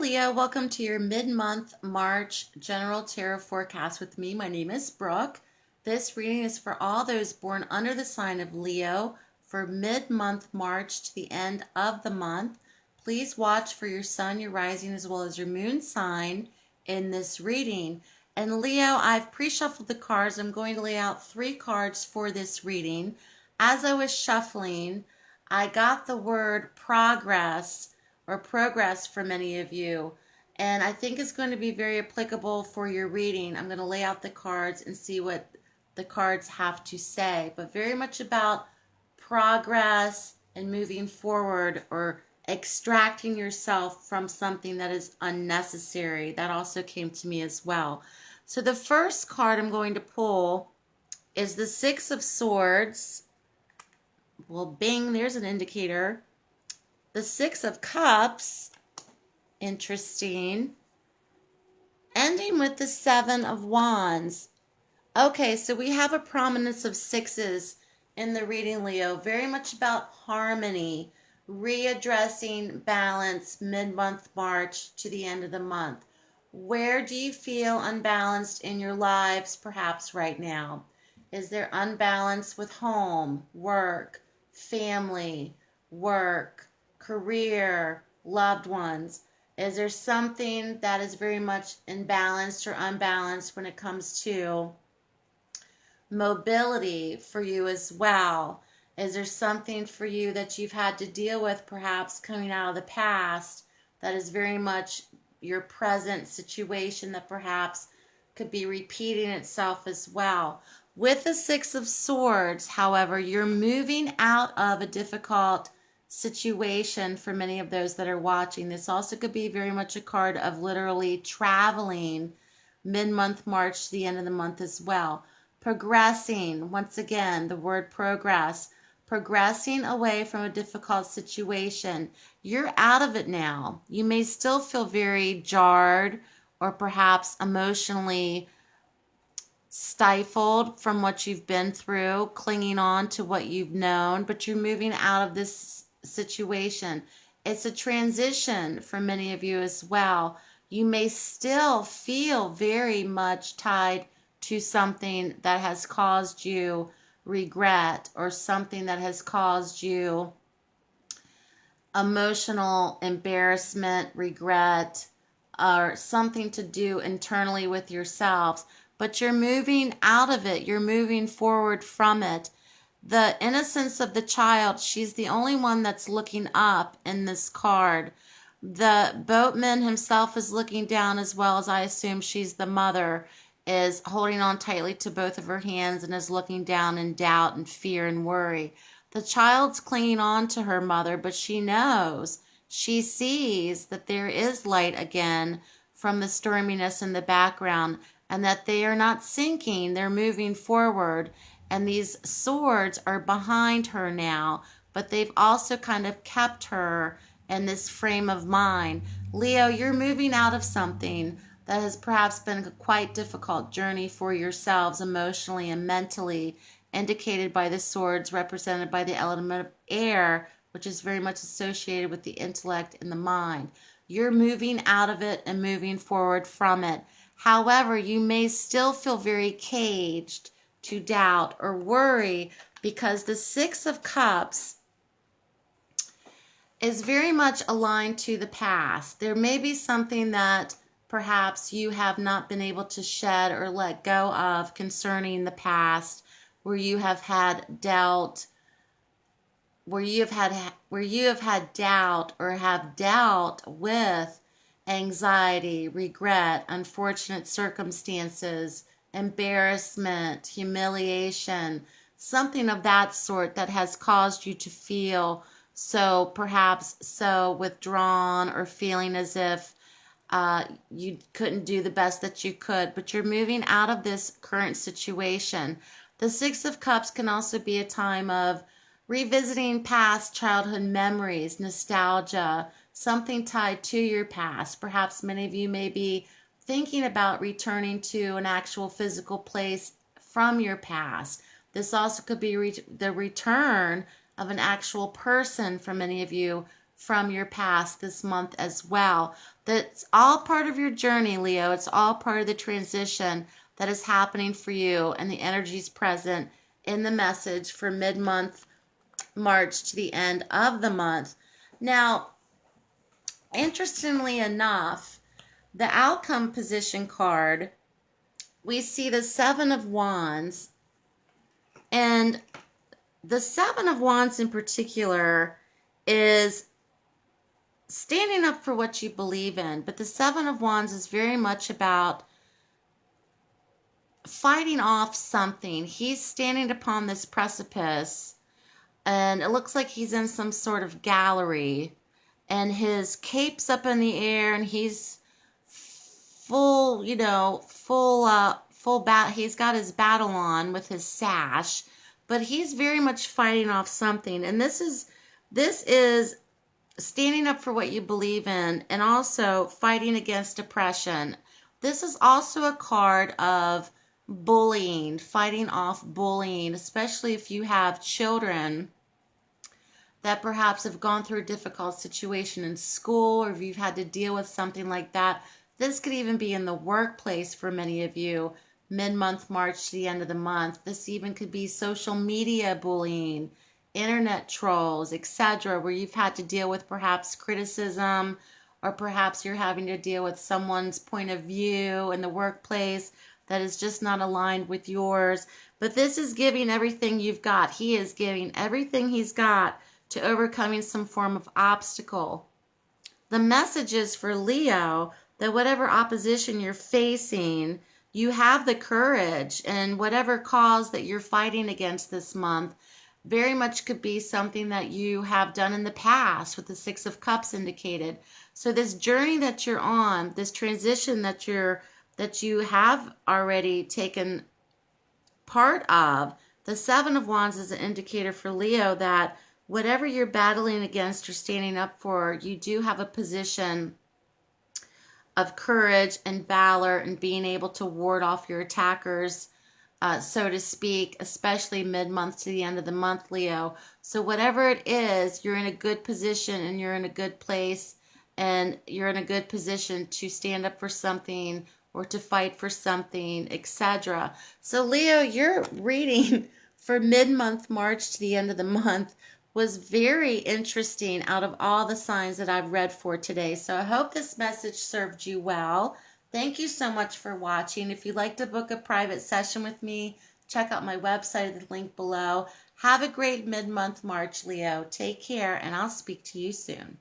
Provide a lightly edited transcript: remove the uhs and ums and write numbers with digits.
Leo, welcome to your mid-month March general tarot forecast with me. My name is Brooke. This reading is for all those born under the sign of Leo for mid-month March to the end of the month. Please watch for your sun, your rising, as well as your moon sign in this reading. And Leo, I've pre-shuffled the cards. I'm going to lay out 3 cards for this reading. As I was shuffling, I got the word progress for many of you, and I think it's going to be very applicable for your reading. I'm going to lay out the cards and see what the cards have to say, but very much about progress and moving forward or extracting yourself from something that is unnecessary. That also came to me as well. So the first card I'm going to pull is the Six of Swords. Well, bing, there's an indicator. The Six of Cups, interesting. Ending with the Seven of Wands. Okay, so we have a prominence of sixes in the reading, Leo. Very much about harmony, readdressing balance mid-month March to the end of the month. Where do you feel unbalanced in your lives perhaps right now? Is there unbalance with home, work, family, work, career, loved ones? Is there something that is very much imbalanced or unbalanced when it comes to mobility for you as well? Is there something for you that you've had to deal with perhaps coming out of the past that is very much your present situation that perhaps could be repeating itself as well? With the Six of Swords, however, you're moving out of a difficult situation for many of those that are watching. This also could be very much a card of literally traveling mid-month March to the end of the month as well. Progressing, once again, the word progress, progressing away from a difficult situation. You're out of it now. You may still feel very jarred or perhaps emotionally stifled from what you've been through, clinging on to what you've known, but you're moving out of this situation. It's a transition for many of you as well. You may still feel very much tied to something that has caused you regret or something that has caused you emotional embarrassment, regret, or something to do internally with yourselves. But you're moving out of it. You're moving forward from it. The innocence of the child, she's the only one that's looking up in this card. The boatman himself is looking down as well, as I assume she's the mother, is holding on tightly to both of her hands and is looking down in doubt and fear and worry. The child's clinging on to her mother, but she knows, she sees that there is light again from the storminess in the background and that they are not sinking, they're moving forward. And these swords are behind her now, but they've also kind of kept her in this frame of mind. Leo, you're moving out of something that has perhaps been a quite difficult journey for yourselves emotionally and mentally, indicated by the swords represented by the element of air, which is very much associated with the intellect and the mind. You're moving out of it and moving forward from it. However, you may still feel very caged to doubt or worry, because the Six of Cups is very much aligned to the past. There may be something that perhaps you have not been able to shed or let go of concerning the past, where you have had doubt, where you have had doubt or have dealt with anxiety, regret, unfortunate circumstances, embarrassment, humiliation, something of that sort that has caused you to feel so, perhaps so withdrawn or feeling as if you couldn't do the best that you could, but you're moving out of this current situation. The Six of Cups can also be a time of revisiting past childhood memories, nostalgia, something tied to your past. Perhaps many of you may be thinking about returning to an actual physical place from your past. This also could be the return of an actual person for many of you from your past this month as well. That's all part of your journey, Leo. It's all part of the transition that is happening for you, and the energies present in the message for mid-month March to the end of the month. Now, interestingly enough, the outcome position card, we see the Seven of Wands, and the Seven of Wands in particular is standing up for what you believe in. But the Seven of Wands is very much about fighting off something. He's standing upon this precipice, and it looks like he's in some sort of gallery, and his cape's up in the air, and he's full, he's got his battle on with his sash, but he's very much fighting off something. And this is standing up for what you believe in, and also fighting against oppression. This is also a card of bullying, fighting off bullying, especially if you have children that perhaps have gone through a difficult situation in school, or if you've had to deal with something like that. This could even be in the workplace for many of you, mid-month March to the end of the month. This even could be social media bullying, internet trolls, etc., where you've had to deal with perhaps criticism, or perhaps you're having to deal with someone's point of view in the workplace that is just not aligned with yours. But this is giving everything you've got. He is giving everything he's got to overcoming some form of obstacle. The message is for Leo that whatever opposition you're facing, you have the courage, and whatever cause that you're fighting against this month very much could be something that you have done in the past, with the Six of Cups indicated. So this journey that you're on, this transition that you have already taken part of, the Seven of Wands is an indicator for Leo that whatever you're battling against or standing up for, you do have a position of courage and valor, and being able to ward off your attackers, so to speak, especially mid-month to the end of the month, Leo. So whatever it is, you're in a good position, and you're in a good place, and you're in a good position to stand up for something or to fight for something, etc. So Leo, your reading for mid-month March to the end of the month was very interesting out of all the signs that I've read for today. So I hope this message served you well. Thank you so much for watching. If you'd like to book a private session with me, check out my website at the link below. Have a great mid-month March, Leo. Take care, and I'll speak to you soon.